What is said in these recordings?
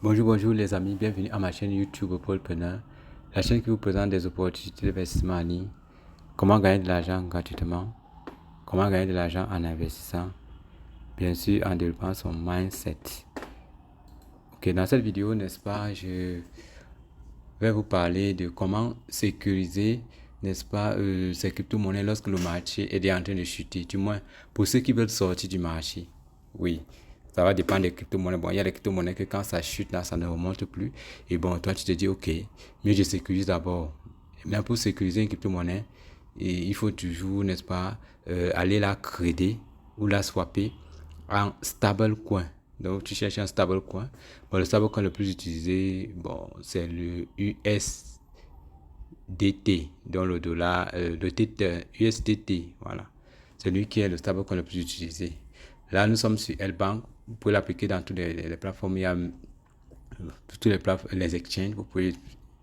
Bonjour les amis, bienvenue à ma chaîne YouTube Paulpreneur, la chaîne qui vous présente des opportunités d'investissement en ligne, comment gagner de l'argent gratuitement, comment gagner de l'argent en investissant, bien sûr en développant son mindset. Ok, dans cette vidéo, n'est-ce pas, je vais vous parler de comment sécuriser, n'est-ce pas, ces crypto-monnaies lorsque le marché est en train de chuter, du moins pour ceux qui veulent sortir du marché. Oui, ça va dépendre des crypto-monnaies. Bon, il y a des crypto-monnaies que quand ça chute, là, ça ne remonte plus. Et bon, toi, tu te dis, ok, mieux je sécurise d'abord. Mais pour sécuriser une crypto-monnaie, il faut toujours, n'est-ce pas, aller la créer ou la swapper en stablecoin. Donc, tu cherches un stablecoin. Bon, le stablecoin le plus utilisé, bon, c'est le USDT, donc le dollar, le Tether, USDT, voilà. C'est lui qui est le stablecoin le plus utilisé. Là, nous sommes sur L-Bank. Vous pouvez l'appliquer dans toutes les plateformes. Il y a toutes les exchanges. Vous pouvez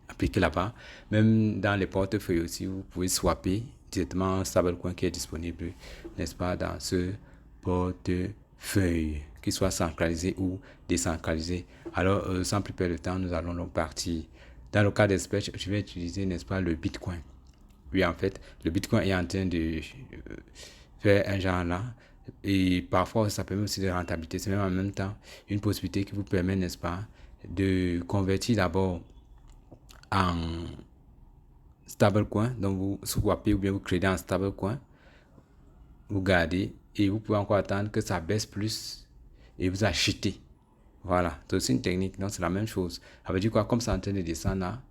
appliquer là-bas. Même dans les portefeuilles aussi, vous pouvez swapper directement un stablecoin qui est disponible, n'est-ce pas, dans ce portefeuille, qu'il soit centralisé ou décentralisé. Alors, sans plus perdre de temps, nous allons donc partir. Dans le cas d'espèce, je vais utiliser, n'est-ce pas, le Bitcoin. Oui, en fait, le Bitcoin est en train de faire un genre là. Et parfois, ça permet aussi de rentabilité. C'est même en même temps une possibilité qui vous permet, n'est-ce pas, de convertir d'abord en stablecoin. Donc, vous swappez ou bien vous créez en stablecoin. Vous gardez et vous pouvez encore attendre que ça baisse plus et vous achetez. Voilà, c'est aussi une technique. Donc, c'est la même chose. Ça veut dire quoi? Comme c'est en train de descendre là,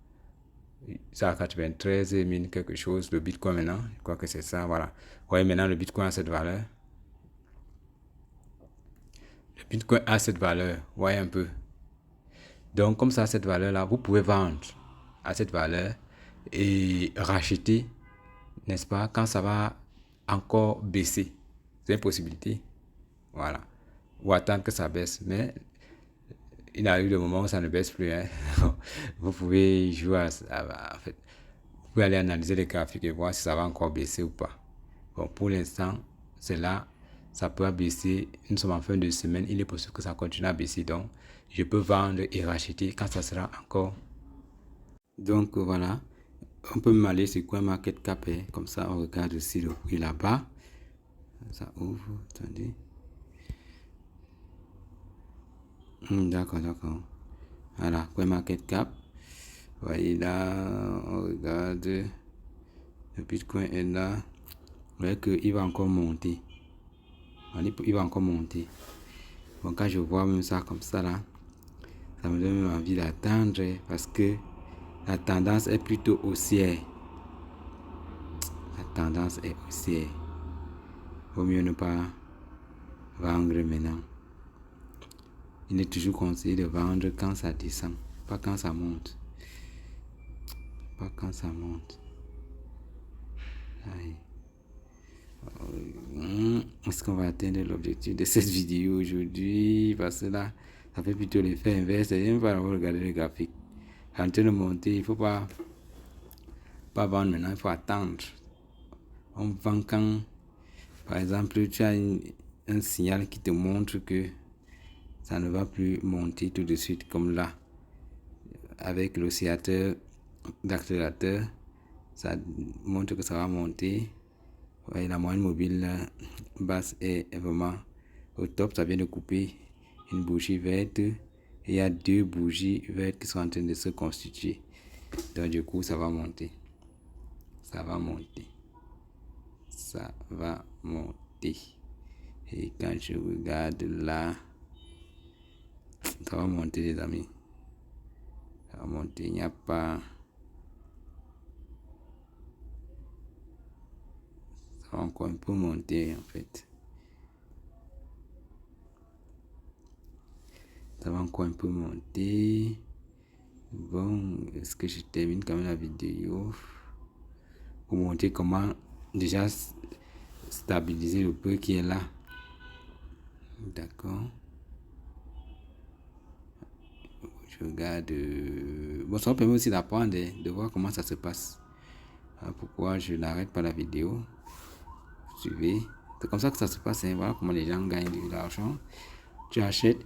c'est à 93 000 quelque chose, le Bitcoin maintenant. Je crois que c'est ça, voilà. Vous voyez maintenant le Bitcoin a cette valeur. Le Bitcoin a cette valeur, vous voyez un peu. Donc, comme ça a cette valeur-là, vous pouvez vendre à cette valeur et racheter, n'est-ce pas, quand ça va encore baisser. C'est une possibilité. Voilà. Ou attendre que ça baisse. Mais il arrive le moment où ça ne baisse plus. Hein. Vous pouvez jouer en fait. Vous pouvez aller analyser les graphiques et voir si ça va encore baisser ou pas. Bon, pour l'instant, c'est là. Ça peut baisser. Nous sommes en fin de semaine. Il est possible que ça continue à baisser. Donc, je peux vendre et racheter quand ça sera encore. Donc, voilà. On peut même aller sur CoinMarketCap. Comme ça, on regarde aussi le prix là-bas. Ça ouvre. Attendez. D'accord. Voilà, CoinMarketCap. Vous voyez là, on regarde. Le Bitcoin est là. Vous voyez qu'il va encore monter. Il va encore monter. Bon, quand je vois même ça comme ça là, ça me donne même envie d'attendre parce que la tendance est plutôt haussière. La tendance est haussière. Vaut mieux ne pas vendre maintenant. Il est toujours conseillé de vendre quand ça descend, pas quand ça monte. Pas quand ça monte. Aïe. Est-ce qu'on va atteindre l'objectif de cette vidéo aujourd'hui? Parce que là, ça fait plutôt l'effet inverse. Il ne faut pas regarder les graphiques. En train de monter, il ne faut pas vendre maintenant, il faut attendre. On vend quand, par exemple, tu as un signal qui te montre que ça ne va plus monter tout de suite, comme là. Avec l'oscillateur d'accélérateur, ça montre que ça va monter. Ouais, la moyenne mobile basse est vraiment au top. Ça vient de couper une bougie verte. Et il y a deux bougies vertes qui sont en train de se constituer. Donc du coup, ça va monter. Ça va monter. Ça va monter. Et quand je regarde là, ça va monter les amis. Ça va monter. Il n'y a pas... Ça va encore un peu monter en fait. Ça va encore un peu monter. Bon, est-ce que je termine quand même la vidéo pour montrer comment déjà stabiliser le peu qui est là. D'accord. Je regarde. Bon, ça permet aussi d'apprendre, de voir comment ça se passe. Pourquoi je n'arrête pas la vidéo. Suivez. C'est comme ça que ça se passe. Hein. Voilà comment les gens gagnent de l'argent. Tu achètes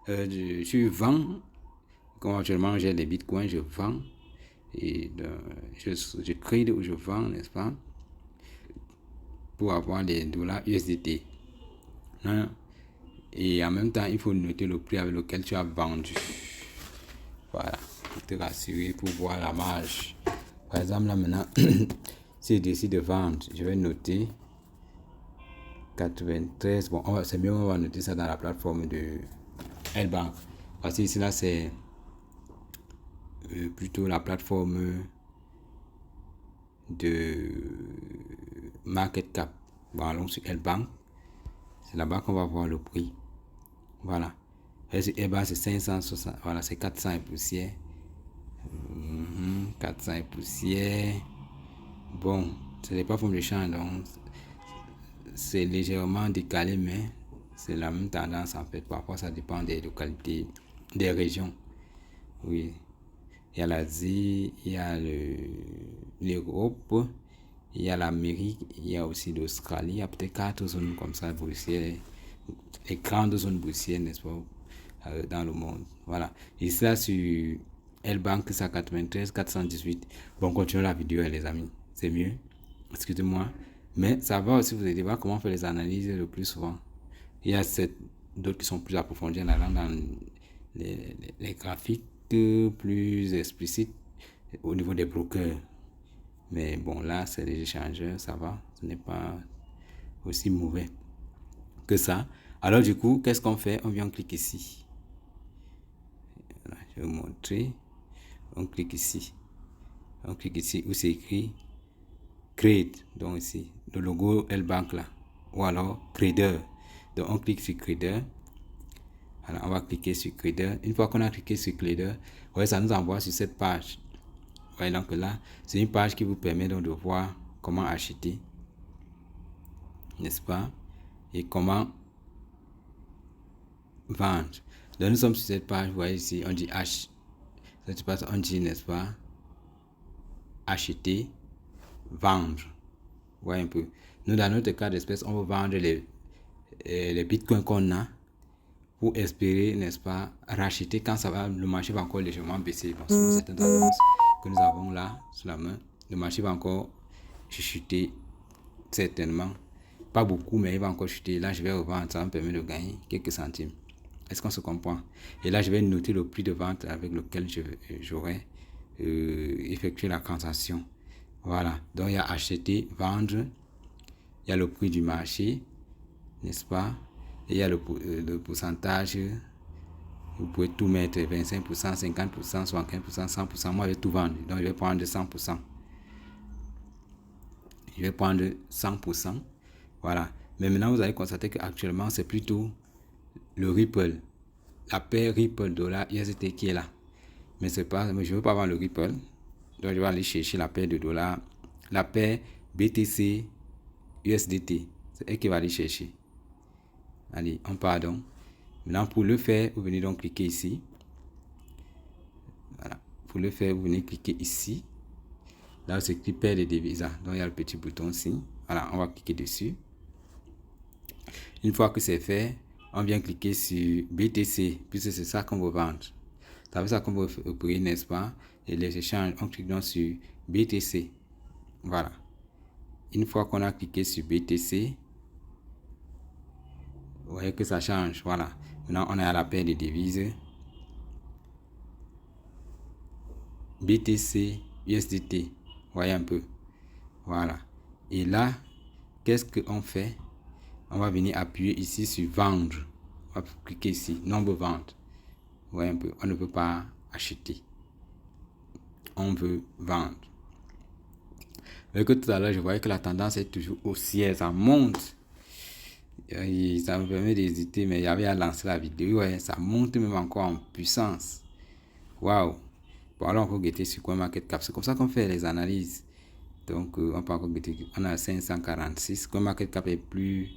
je vends. Comme actuellement j'ai les bitcoins, je vends. Et je trade ou je vends, n'est-ce pas, pour avoir les dollars USDT. Hein? Et en même temps, il faut noter le prix avec lequel tu as vendu. Voilà, pour te rassurer, pour voir la marge. Par exemple, là maintenant, si je décide de vendre, je vais noter 93. Bon, c'est mieux, on va noter ça dans la plateforme de L-Bank. Parce que ici, là, c'est plutôt la plateforme de market cap. Bon, allons sur L-Bank. C'est là-bas qu'on va voir le prix. Voilà. L-Bank, c'est 560. Voilà, c'est 400 et poussière. 400 et poussière. Bon, c'est les plateformes de change, donc c'est légèrement décalé, mais c'est la même tendance en fait. Parfois, ça dépend des localités, des régions. Oui. Il y a l'Asie, il y a l'Europe, il y a l'Amérique, il y a aussi l'Australie. Il y a peut-être 4 zones comme ça, boursières, les grandes zones boursières, n'est-ce pas, dans le monde. Voilà. Et ça sur L-Bank, c'est à 93, 418. Bon, continuons la vidéo, les amis. C'est mieux. Excusez-moi. Mais ça va aussi vous aider à voir comment faire les analyses le plus souvent. Il y a d'autres qui sont plus approfondies en allant dans les graphiques plus explicites au niveau des brokers. Mais bon, là, c'est les échangeurs, ça va. Ce n'est pas aussi mauvais que ça. Alors, du coup, qu'est-ce qu'on fait? On vient cliquer ici. Voilà, je vais vous montrer. On clique ici. On clique ici où c'est écrit Create. Donc, ici, le logo L-Bank là. Ou alors Trader. Donc, on clique sur Trader. Alors, on va cliquer sur Trader. Une fois qu'on a cliqué sur Trader, ouais, ça nous envoie sur cette page. Ouais, donc là, c'est une page qui vous permet donc de voir comment acheter, n'est-ce pas, et comment vendre. Donc, nous sommes sur cette page, vous voyez ici, on dit H. Ça se passe, on dit, n'est-ce pas, acheter, vendre. Vous voyez un peu. Nous, dans notre cas d'espèce, on veut vendre les bitcoins qu'on a pour espérer, n'est-ce pas, racheter quand ça va, le marché va encore légèrement baisser. Bon, selon certaines tendances que nous avons là sous la main, le marché va encore chuter certainement. Pas beaucoup, mais il va encore chuter. Là, je vais revendre, ça me permet de gagner quelques centimes. Est-ce qu'on se comprend? Et là, je vais noter le prix de vente avec lequel j'aurai effectué la transaction. Voilà. Donc, il y a acheter, vendre. Il y a le prix du marché, n'est-ce pas? Et il y a le pourcentage. Vous pouvez tout mettre, 25%, 50%, 75%, 100%. Moi, je vais tout vendre. Donc, je vais prendre 100%. Je vais prendre 100%. Voilà. Mais maintenant, vous allez constater qu'actuellement, c'est plutôt le Ripple. La paire Ripple dollar USDT qui est là. Mais c'est pas, je ne veux pas avoir le Ripple. Donc, je vais aller chercher la paire de dollars. La paire BTC USDT. C'est elle qui va aller chercher. Allez, on part donc. Maintenant, pour le faire, vous venez donc cliquer ici. Voilà. Pour le faire, vous venez cliquer ici. Là, c'est écrit paire de devises. Donc, il y a le petit bouton ici. Voilà, on va cliquer dessus. Une fois que c'est fait, on vient cliquer sur BTC, puisque c'est ça qu'on veut vendre. C'est ça qu'on veut opérer, n'est-ce pas? Et les échanges, on clique donc sur BTC. Voilà. Une fois qu'on a cliqué sur BTC, vous voyez que ça change. Voilà. Maintenant, on est à la paire de devises. BTC, USDT. Vous voyez un peu. Voilà. Et là, qu'est-ce qu'on fait? On va venir appuyer ici sur vendre. On va cliquer ici, nombre vente. Vous voyez un peu, on ne veut pas acheter. On veut vendre. Mais que tout à l'heure, je voyais que la tendance est toujours haussière, ça monte. Et ça me permet d'hésiter, mais j'avais à lancer la vidéo. Ouais, ça monte même encore en puissance. Waouh! Bon, alors on peut guetter sur CoinMarketCap. C'est comme ça qu'on fait les analyses. Donc, on peut encore guetter. On a 546. CoinMarketCap est plus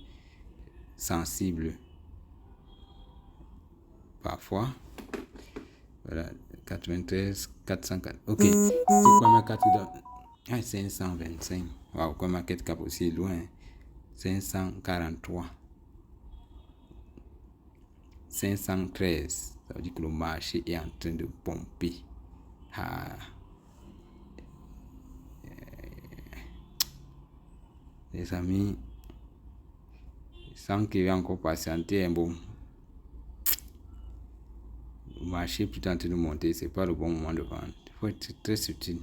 sensible. Parfois. Voilà. 93, 404. Ok. C'est CoinMarketCap. 525. Waouh, CoinMarketCap aussi est loin. 543. 513. Ça veut dire que le marché est en train de pomper. Les amis, sans qu'il y ait encore patienter un bon. Le marché est plutôt en train de monter, c'est pas le bon moment de vendre. Il faut être très subtil.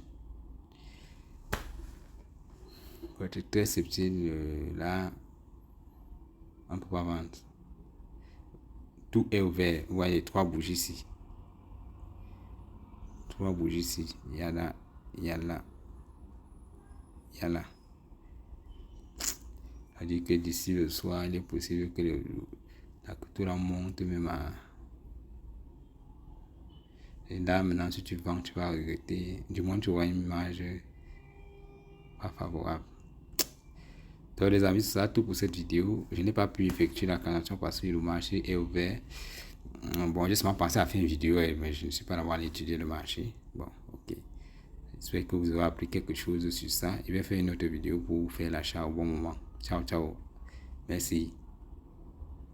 Il faut être très subtil. Là, on ne peut pas vendre. Tout est ouvert. Vous voyez, 3 bougies ici. 3 bougies ici. Il y a là, il y a là, il y a là. Ça veut dire que d'ici le soir, il est possible que la couture monte même à. Et là, maintenant, si tu vends, tu vas regretter. Du moins, tu vois une image pas favorable. Donc, les amis, c'est ça tout pour cette vidéo. Je n'ai pas pu effectuer la transaction parce que le marché est ouvert. Bon, j'ai seulement pensé à faire une vidéo, mais je ne suis pas d'avoir étudié le marché. Bon, ok. J'espère que vous aurez appris quelque chose sur ça. Je vais faire une autre vidéo pour faire l'achat au bon moment. Ciao, ciao. Merci.